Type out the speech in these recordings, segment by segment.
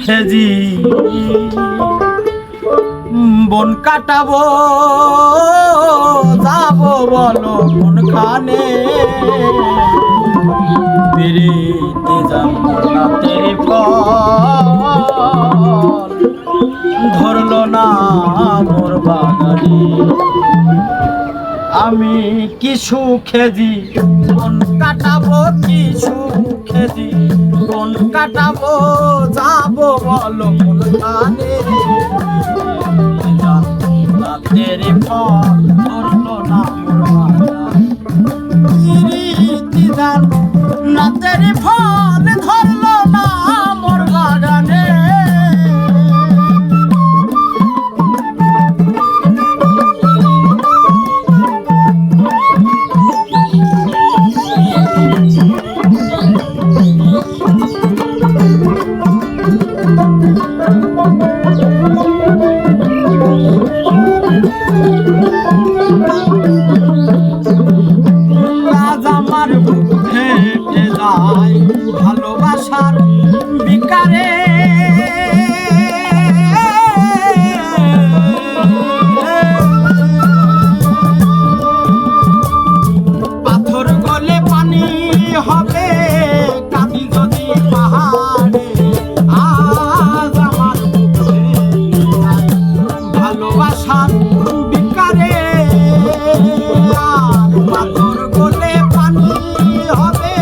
খেজি বন কাটাবো যাবো বলো কোনখানে বেরিতে জান্নাতের ফল ধরলো না মোর বাগানে আমি কি সুখেজি বন কাটাবো কি সুখেজি বন কাটাবো যাবো বলো কোনখানে জান্নাতের ফল ধরলো না মোর বাগানে জান্নাতের ফল ধরলো না মোর বাগানে ভালোবাসার বিকারে পাথর গলে পানি হবে কাঁদি যদি পাহাড়ে আজ আমার ভালোবাসার বিকারে পাথর গলে পানি হবে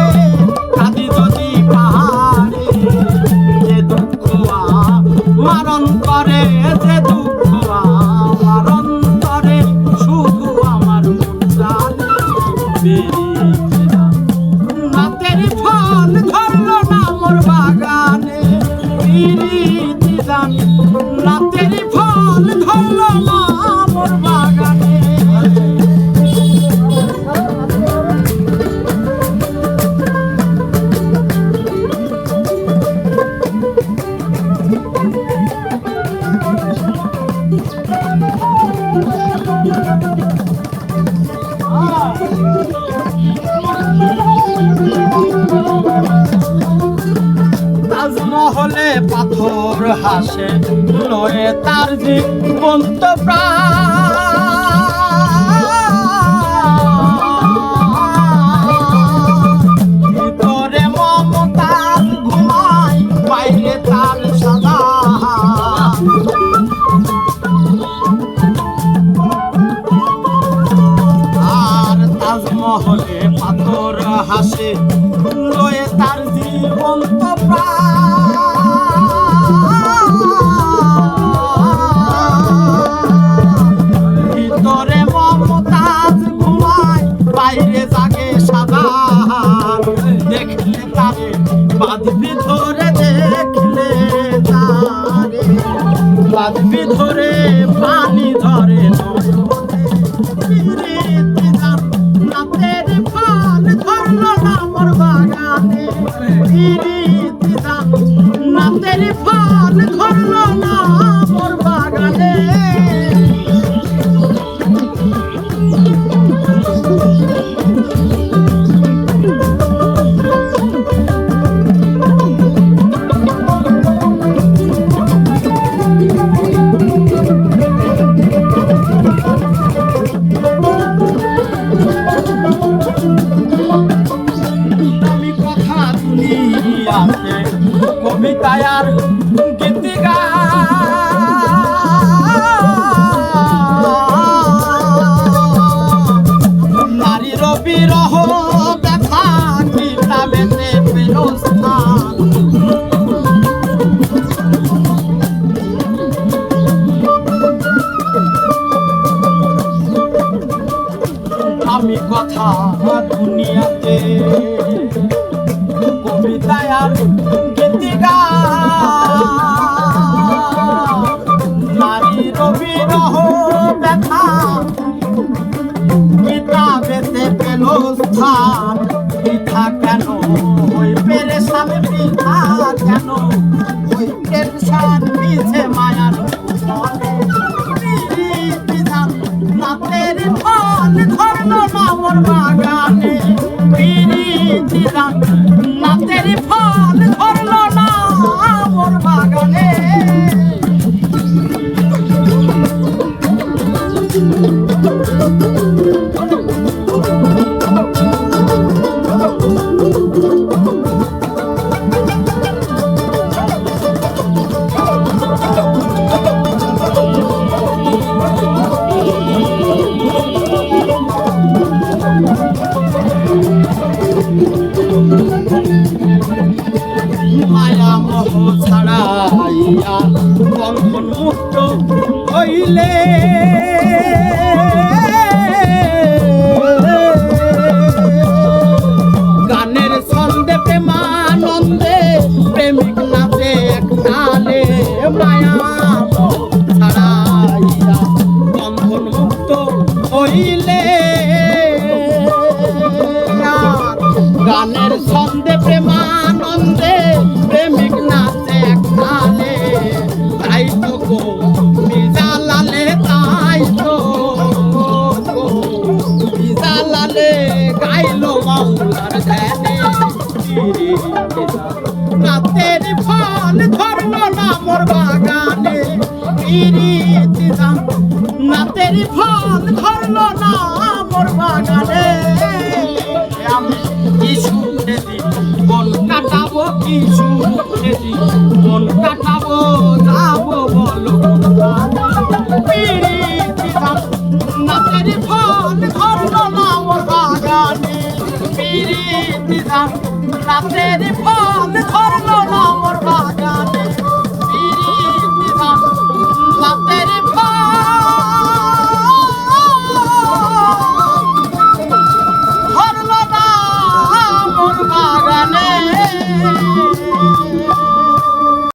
মারণ করে যে দুঃখ মারণ করে শুধু আমার নাতের ফল ধরলো না মোর বাগানে নাতের ফল ধরলো না মোর বাগানে তাজমহলে পাথর হাসে লয়ে তার জীবন্ত ভিতরে মমতাজ ঘুমায় বাইরে তার সাদা আর তাজমহলে পাথর হাসে লয়ে তার জীবন্ত ভিতরে মমতাজ ঘুমায় বাইরে জাগে সাদা দেখলে তারে বাঁধবি ধরে দেখলে তারে বাঁধবি ধরে পানি ধরে নাতের ফল ধরলো না মোর বাগানে নাতের ফল ধরলো না মোর বাগানে কবিতায় আর গীতিকা নারীর বিরহ ব্যথা কিতাবেতে পেল স্থান আমি কথা দুনিয়াতে কবিতায় আর গীতিকা নারীর বিরহ ব্যথা কিতাবেতে পেল স্থান বৃথা কেন ওই পেরেশান বৃথা কেন ওই পেরেশান পিছে মায়ার নাতের ফল ধরলো না মোর বাগানে ছাড়াইয়া বন্ধন মুক্ত হইলে গানের ছন্দে প্রেমানন্দে প্রেমিক নাচে এক তালে মায়া ছাড়াইয়া বন্ধন মুক্ত হইলে গানের ছন্দে প্রেমানন্দে প্রেমিক নাচে এক তালে তাই তো গো বিজালালে তাই তো বিজালালে গাইলো মাওলার ধ্যানে নাতের ফল ধরলো না মোর বাগানে নাতের ফল ধরলো না মোর বাগানে আমি কি সুখে দি বন কাটাবো কি সুখে দি বন কাটাবো যাবো বলো নাতের ফল ধরলো না মোর বাগানে নাতের